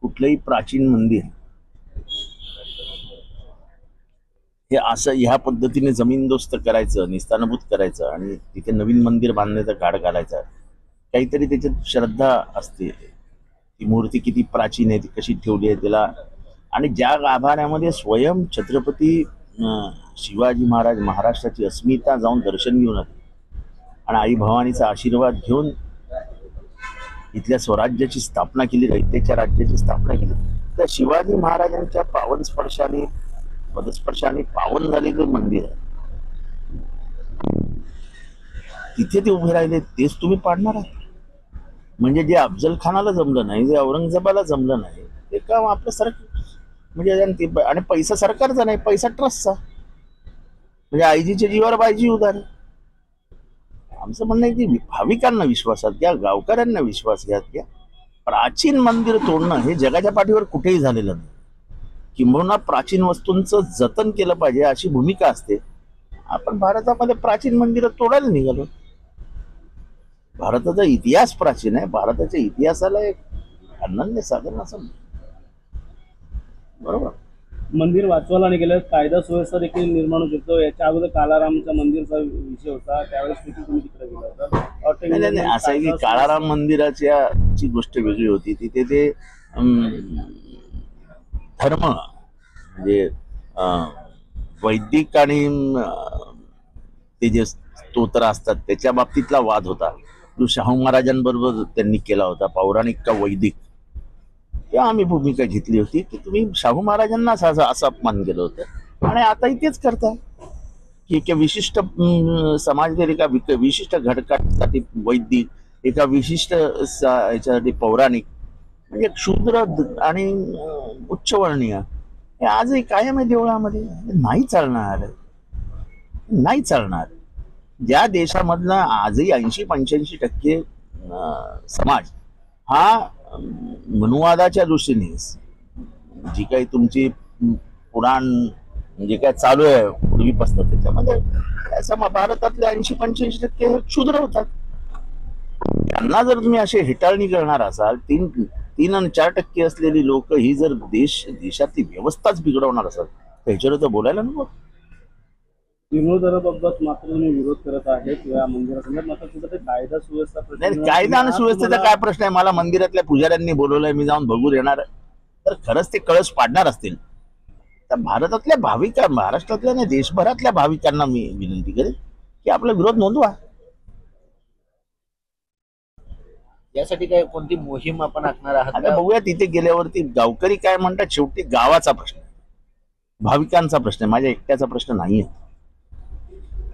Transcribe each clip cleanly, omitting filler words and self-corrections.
कुठलंही प्राचीन मंदिर हे असं ह्या पद्धतीने जमीनदोस्त करायचं, निस्तानभूत करायचं आणि तिथे नवीन मंदिर बांधण्याचा गाड घालायचा, काहीतरी त्याच्यात श्रद्धा असते. ती मूर्ती किती प्राचीन आहे, ती कशी ठेवली आहे त्याला. आणि ज्या गाभाऱ्यामध्ये स्वयं छत्रपती शिवाजी महाराज महाराष्ट्राची अस्मिता जाऊन दर्शन घेऊन आले आणि आई भवानीचा आशीर्वाद घेऊन इथल्या स्वराज्याची स्थापना केली, रयतेच्या राज्याची स्थापना केली, त्या शिवाजी महाराजांच्या पावन स्पर्शाने पदस्पर्शाने पावन झालेलं मंदिर आहे. तिथे ते उभे राहिले, तेच तुम्ही पाडणार आहात. म्हणजे जे अफजल खानाला जमलं नाही, जे औरंगजेबाला जमलं नाही, ते काम आपलं सरकार म्हणजे आणि पैसा सरकारचा नाही, पैसा ट्रस्टचा. म्हणजे आईजीच्या जीवावर बायजी उदार. आमचं म्हणणं आहे की भाविकांना विश्वासात घ्या, गावकऱ्यांना विश्वास घ्या. प्राचीन मंदिर तोडणं हे जगाच्या पाठीवर कुठेही झालेलं नाही. किंबहुना प्राचीन वस्तूंचं जतन केलं पाहिजे अशी भूमिका असते. आपण भारतामध्ये प्राचीन मंदिरं तोडायला निघालो. भारताचा इतिहास प्राचीन आहे, भारताच्या इतिहासाला एक अनन्य साधन असं बरोबर. मंदिर वाचवायला निघालं, कायदा सुव्यवस्था देखील निर्माण होऊ शकतो. याच्या अगोदर कालारामच्या मंदिरचा विषय होता, त्यावेळेस देखील तुम्ही तिकडे गेला होता. नाही, असं आहे की काळाराम मंदिराची गोष्ट वेगळी होती. तिथे ते धर्म म्हणजे वैदिक आणि ते जे स्तोत्र असतात त्याच्या बाबतीतला वाद होता. जो शाहू महाराजांबरोबर त्यांनी केला होता, पौराणिक का वैदिक, तेव्हा आम्ही भूमिका घेतली होती की तुम्ही शाहू महाराजांना असं अपमान केलं होतं आणि आताही तेच करताय की एका विशिष्ट समाजातील एका विशिष्ट घटकासाठी वैदिक, एका विशिष्ट याच्यासाठी पौराणिक, म्हणजे शूद्र आणि उच्चवर्णीय हे आजही कायम आहे देवळामध्ये. नाही चालणार, नाही चालणार. ज्या देशामधला आजही 80-85% समाज हा मनुवादाच्या दृष्टीने जी काही तुमची पुराण जे काय चालू आहे पूर्वीपासून त्याच्यामध्ये भारतातले 80-85% क्षुद्र होतात. त्यांना जर तुम्ही असे हिटाळणी करणार असाल, 3 आणि 4% असलेली लोक ही जर देशातली व्यवस्थाच बिघडवणार असाल तर ह्याच्यावर तर बोलायला नको. जीर्णोद्धाराबाबत मात्र तुम्ही विरोध करत आहेत या मंदिरासंदर्भात. मात्र कुठे कायदा सुव्यवस्था नाही, कायदा आणि सुव्यवस्थेचा काय प्रश्न आहे. मला मंदिरातल्या पुजाऱ्यांनी बोलवलंय, मी जाऊन बघून येणार. तर खरंच ते कळस पाडणार असतील तर भारतातल्या भाविका, महाराष्ट्रातल्या नाही देशभरातल्या भाविकांना मी विनंती करेन की आपला विरोध नोंदवा. यासाठी काय कोणती मोहीम आपण आखणार आहात? आता बघूया तिथे गेल्यावरती गावकरी काय म्हणतात. शेवटी गावाचा प्रश्न, भाविकांचा प्रश्न, माझ्या एकट्याचा प्रश्न नाहीये.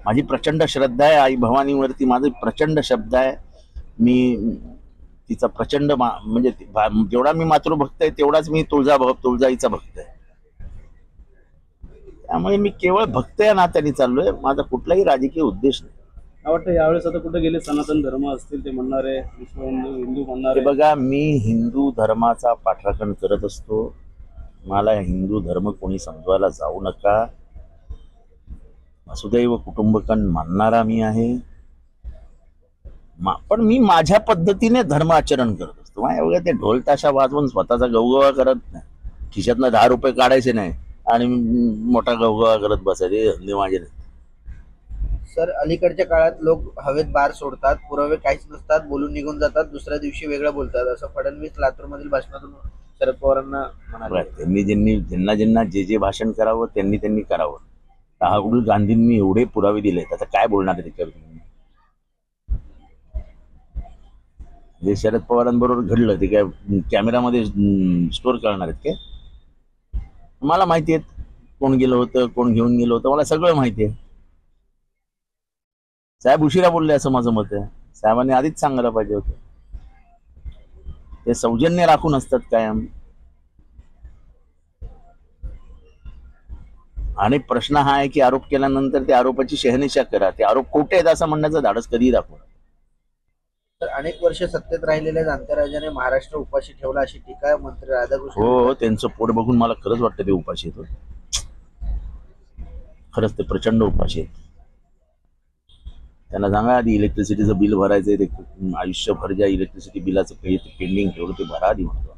माझी प्रचंड श्रद्धा आहे आई भवानीवरती, माझी प्रचंड श्रद्धा आहे. मी तिचा प्रचंड म्हणजे जेवढा मी मातृभक्त आहे तेवढाच मी तुळजाईचा भक्त आहे. त्यामुळे मी केवळ भक्त या नात्याने चाललोय, माझा कुठलाही राजकीय उद्देश नाही. वाटतं यावेळेस आता कुठे गेले सनातन धर्म असतील ते म्हणणारे, विश्व हिंदू म्हणणारे. बघा, मी हिंदू धर्माचा पाठराखण करत असतो. मला हिंदू धर्म कोणी समजवायला जाऊ नका. वसुदैव कुटुंबकम मानणारा मी आहे, पण मी माझ्या पद्धतीने धर्म आचरण करत असतो. माझ्या ते ढोल ताशा वाजवून स्वतःचा गवगवा करत नाही, खिशातनं 10 रुपये काढायचे नाही आणि मोठा गवगवा करत बसायचे, धंदे माझे नाही. सर, अलीकडच्या काळात लोक हवेत बार सोडतात, पुरावे काहीच नसतात, बोलून निघून जातात, दुसऱ्या दिवशी वेगळं बोलतात, असं फडणवीस लातूरमधील भाषणातून शरद पवारांना म्हणाले. ज्यांना जे भाषण करावं त्यांनी करावं. राहुल गांधींनी एवढे पुरावे दिले, आता काय बोलणार आहे त्याच्यावर तुम्ही? जे शरद पवारांबरोबर घडलं ते काय कॅमेरामध्ये स्टोअर करणार आहेत काय? मला माहिती आहे कोण गेलं होतं, कोण घेऊन गेलं होतं, मला सगळं माहिती आहे. साहेब उशिरा बोलले असं माझं मत आहे. साहेबांनी आधीच सांगायला पाहिजे होतं. ते सौजन्य राखून असतात कायम. आणि प्रश्न हा आहे की आरोप केल्यानंतर त्या आरोपाची शहानिशा करा. ते आरोप खोटे आहेत असं म्हणण्याचं धाडस कधीही दाखवा. तर अनेक वर्ष सत्तेत राहिलेल्या जाणत्या राजाने महाराष्ट्र उपाशी ठेवला अशी टीका मंत्री राधाकृष्ण. हो, त्यांचं पोट बघून मला खरंच वाटतं ते उपाशी आहेत. खरंच ते प्रचंड उपाशी आहेत. त्यांना सांगा आधी इलेक्ट्रिसिटीचं बिल भरायचंय, ते आयुष्यभर ज्या इलेक्ट्रिसिटी बिलाचं पेंडिंग ठेवलं ते भरा आधी म्हणतो.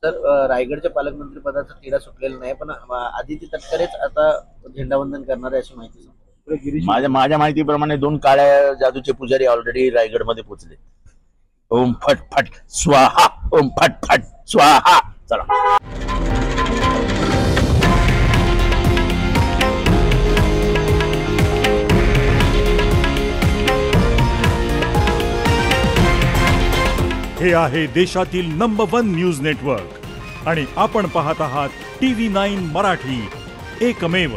तर रायगडच्या पालकमंत्री पदाचा तिढा सुटलेला नाही, पण आदिती तटकरेच आता झेंडावंदन करणार आहे अशी माहिती समोर. पुढे गिरीश माझ्या माहितीप्रमाणे 2 काळ्या जादूचे पुजारी ऑलरेडी रायगडमध्ये पोहोचले. ओम फट फट स्वाहा, ओम फट फट स्वाहा. चला. हे आहे देशातील नंबर 1 न्यूज नेटवर्क आणि आपण पाहत आहात TV9 मराठी, एकमेव.